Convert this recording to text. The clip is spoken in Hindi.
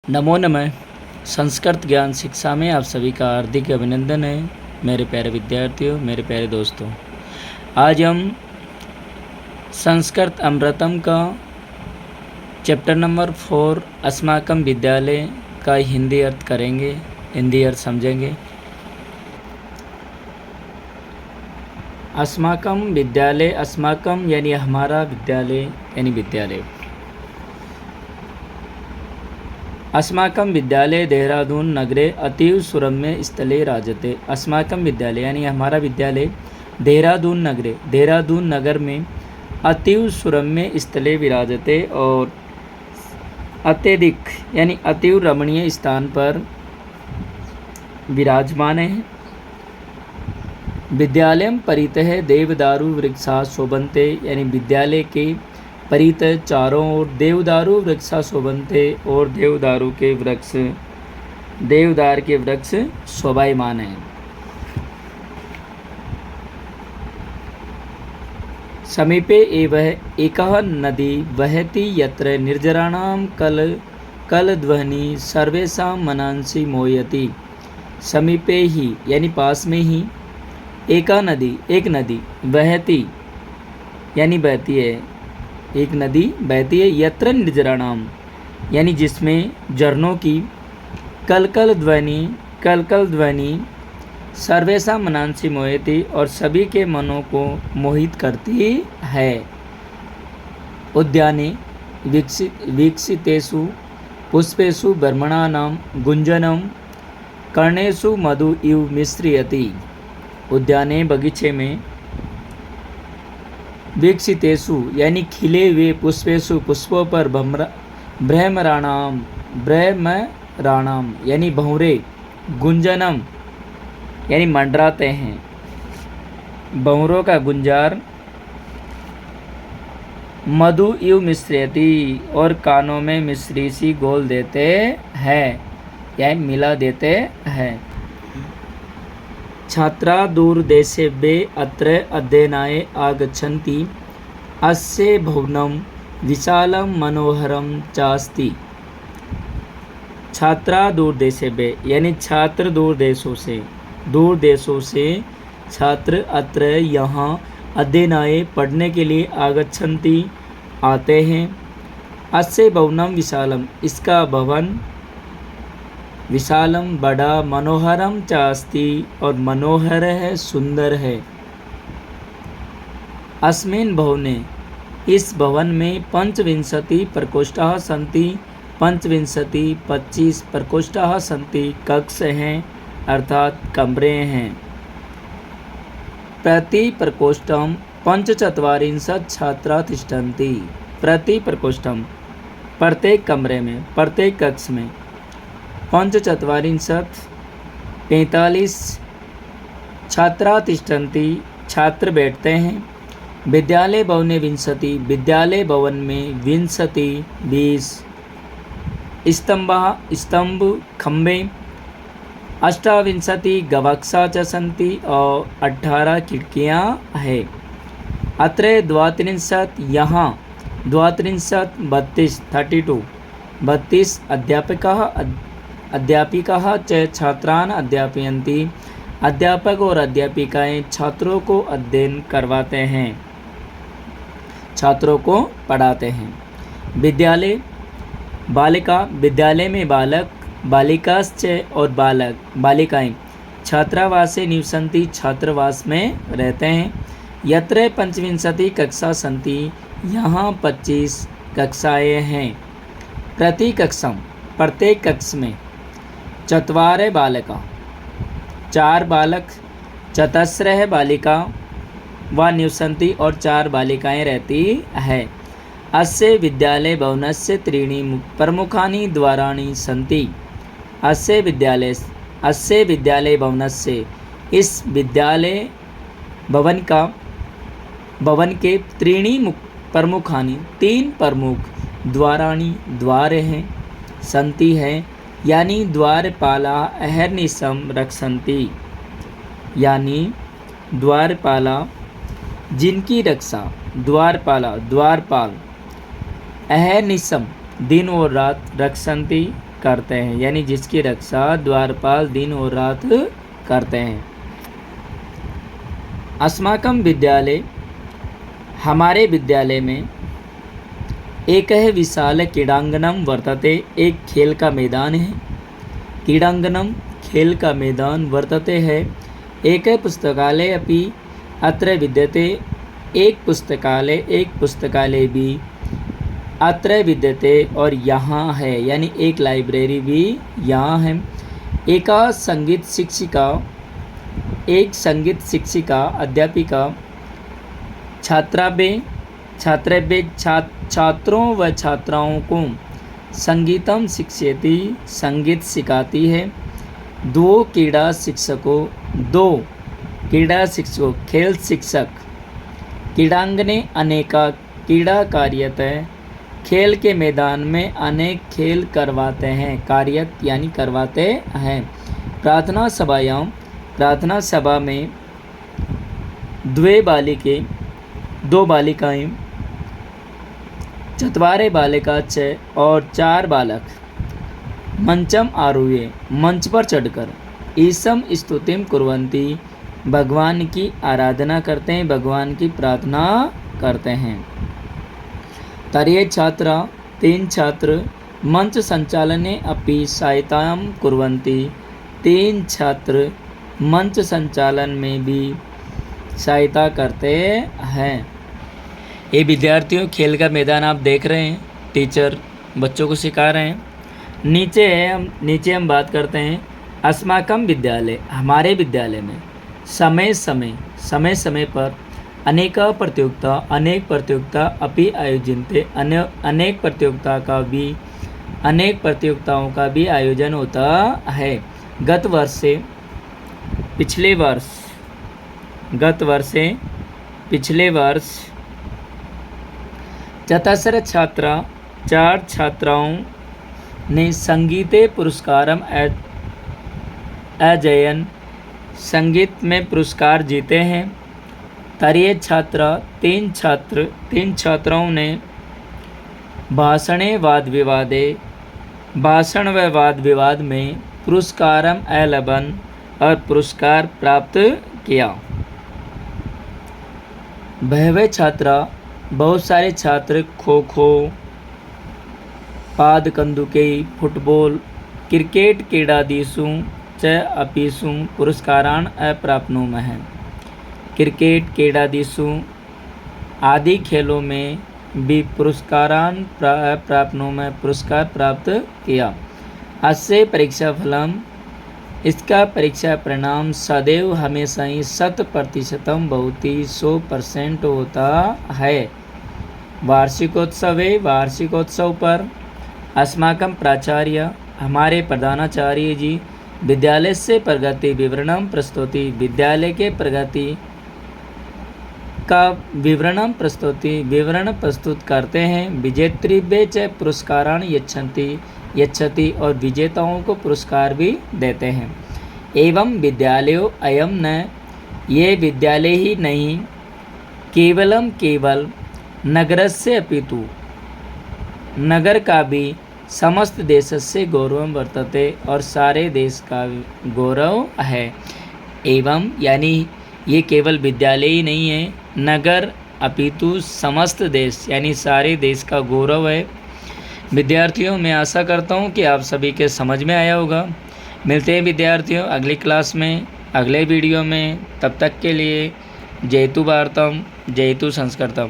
नमो नमः। संस्कृत ज्ञान शिक्षा में आप सभी का हार्दिक अभिनंदन है। मेरे प्यारे विद्यार्थियों, मेरे प्यारे दोस्तों, आज हम संस्कृत अमृतम का चैप्टर नंबर 4 अस्माकं विद्यालय का हिंदी अर्थ करेंगे, हिंदी अर्थ समझेंगे। अस्माकं विद्यालय, अस्माकं यानी हमारा, विद्यालय यानी विद्यालय। अस्माकं विद्यालय देहरादून नगरे अतीव सुरम्य स्थले राजते। अस्माकं विद्यालय यानी हमारा विद्यालय देहरादून नगरे, देहरादून नगर में अतीव सुरम्य स्थले विराजते और अत्यधिक यानी अतीव रमणीय स्थान पर विराजमान है। विद्यालयं परितः देवदारू वृक्षा शोभन्ते यानी विद्यालय के परितः चारों ओर देवदारू वृक्षा शोभन्ते और देवदार के वृक्ष शोभायमान हैं। समीपे एव एकः नदी वहति यत्र निर्जराणां कलध्वनि सर्वेषां मनांसि मोहयति। समीपे ही यानी पास में ही, एक नदी वहती यानी बहती है, एक नदी बहती है, यत्र निर्जराणाम यानी जिसमें झरनों की कलकल ध्वनि सर्वेषां मनांसि मोहयति और सभी के मनों को मोहित करती है। उद्याने विकसितेषु पुष्पेषु ब्रह्मणानां गुंजनं कर्णेषु मधु इव मिश्रयति। उद्याने बगीचे में विकसितेषु यानी खिले हुए पुष्पेषु पुष्पों पर ब्रह्मराणाम यानी भंवरे, गुंजनम यानी मंडराते हैं, भंवरों का गुंजार, मधु इव मिश्रयति और कानों में मिश्री सी घोल देते हैं यानी मिला देते हैं। छात्रा दूरदेशेभ्यः अत्र अध्ययनाय आगच्छन्ति। अस्य भवनं विशालं मनोहरं च अस्ति। छात्रा दूरदेशेभ्यः यानी छात्र दूर देशों से छात्र अत्र यहाँ अध्ययनाय पढ़ने के लिए आगच्छन्ति आते हैं। अस्य भवनं विशालम इसका भवन, विशालम बड़ा, मनोहरम च अस्ति और मनोहर है, सुंदर है। अस्मिन् भवने इस भवन में 25 प्रकोष्ठाः सन्ति। 25 प्रकोष्ठाः सन्ति कक्ष हैं अर्थात कमरे हैं। प्रति प्रकोष्ठं 45 छात्रा तिष्ठन्ति। प्रति प्रकोष्ठम प्रत्येक कमरे में, प्रत्येक कक्ष में 45 छात्रा तिष्ठन्ति छात्र बैठते हैं। विद्यालय भवने 20 विद्यालय भवन में 20 स्तंभ खम्भे। 28 गवाक्षा च सन्ति और 18 खिड़कियाँ है। अत्र 32 यहाँ 32 अध्यापिकाः च छात्रान् अध्यापयन्ति। अध्यापक और अध्यापिकाएं छात्रों को अध्ययन करवाते हैं, छात्रों को पढ़ाते हैं। विद्यालय बालिका विद्यालय में बालक, बालिकाश्च और बालिकाएं छात्रावासे निवसन्ति छात्रावास में रहते हैं। यत्र 25 कक्षा सन्ति यहाँ 25 कक्षाएं हैं। प्रति कक्षम प्रत्येक कक्ष में 4 बालका 4 बालक, चतस्रः बालिका व निवसन्ति और 4 बालिकाएं रहती है। अस्य विद्यालय भवनस्य 3 प्रमुखानि द्वाराणि सन्ति। अस्य विद्यालय भवनस्य इस विद्यालय भवन के 3 प्रमुखानि 3 प्रमुख द्वाराणि द्वार हैं, सन्ति है यानी द्वारपाला अहर्निशम रक्षन्ति यानी द्वारपाला जिनकी रक्षा, द्वारपाल अहर्निशम दिन और रात रक्षन्ति करते हैं, यानी जिसकी रक्षा द्वारपाल दिन और रात करते हैं। अस्माकं विद्यालय, हमारे विद्यालय में एक है विशाल क्रीडांगनम वर्तते, एक खेल का मैदान है। क्रीडांगनम खेल का मैदान वर्तते है। एक है पुस्तकालय अपि अत्र विद्यते, एक पुस्तकालय भी अत्र विद्यते और यहाँ है, यानी एक लाइब्रेरी भी यहाँ है। एक संगीत शिक्षिका अध्यापिका छात्रों व छात्राओं को संगीतम शिक्षयति, संगीत सिखाती है। दो क्रीड़ा शिक्षकों खेल शिक्षक क्रीडांगने अनेका क्रीड़ा कार्यते, खेल के मैदान में अनेक खेल करवाते हैं, कार्यत यानी करवाते हैं। प्रार्थना सभा में दो बालिकाएं, चत्वारे बालिका च और 4 बालक मंचम आरूह्य, मंच पर चढ़कर ईसम स्तुतिम कुर्वन्ति, भगवान की आराधना करते हैं, भगवान की प्रार्थना करते हैं। तर्ये छात्रा 3 छात्र मंच संचालने अपि सहायतां कुर्वन्ति, 3 छात्र मंच संचालन में भी सहायता करते हैं। ये विद्यार्थियों खेल का मैदान आप देख रहे हैं, टीचर बच्चों को सिखा रहे हैं। नीचे हम बात करते हैं अस्माकं विद्यालय, हमारे विद्यालय में समय समय पर अनेक प्रतियोगिता अपि आयोजनते, अनेक प्रतियोगिताओं का भी आयोजन होता है। गत पिछले वर्ष 4 छात्राओं ने संगीते पुरस्कारम अजयन, संगीत में पुरस्कार जीते हैं। तर्ये छात्रा 3 छात्राओं ने भाषण व वाद विवाद में पुरस्कारम अलबन और पुरस्कार प्राप्त किया। बहुत सारे छात्र खो-खो, पादकंदुके, फुटबॉल, क्रिकेट क्रीडादिषु च अपिषु पुरस्कारान् अप्राप्नुमः, क्रिकेट क्रीडादिषु आदि खेलों में भी पुरस्कारान् प्राप्नुमः, पुरस्कार प्राप्त किया। अस्य परीक्षाफलम, इसका परीक्षा परिणाम सदैव हमेशा ही 100% बहुत ही 100% होता है। वार्षिकोत्सव पर अस्माकं प्राचार्य, हमारे प्रधानाचार्य जी विद्यालय से प्रगति विवरणम प्रस्तुति, विद्यालय के प्रगति का विवरण प्रस्तुत करते हैं। विजेतृभ्य च पुरस्कारान् यच्छति और विजेताओं को पुरस्कार भी देते हैं। एवं विद्यालयो अयम न, ये विद्यालय ही नहीं केवल नगरस्य अपितु, नगर का भी समस्त देशस्य गौरवं वर्तते, और सारे देश का गौरव है। एवं यानी ये केवल विद्यालय ही नहीं है, नगर अपितु समस्त देश यानी सारे देश का गौरव है। विद्यार्थियों, मैं आशा करता हूँ कि आप सभी के समझ में आया होगा। मिलते हैं विद्यार्थियों अगली क्लास में, अगले वीडियो में। तब तक के लिए जयतु भारतम, जयतु संस्कृतम।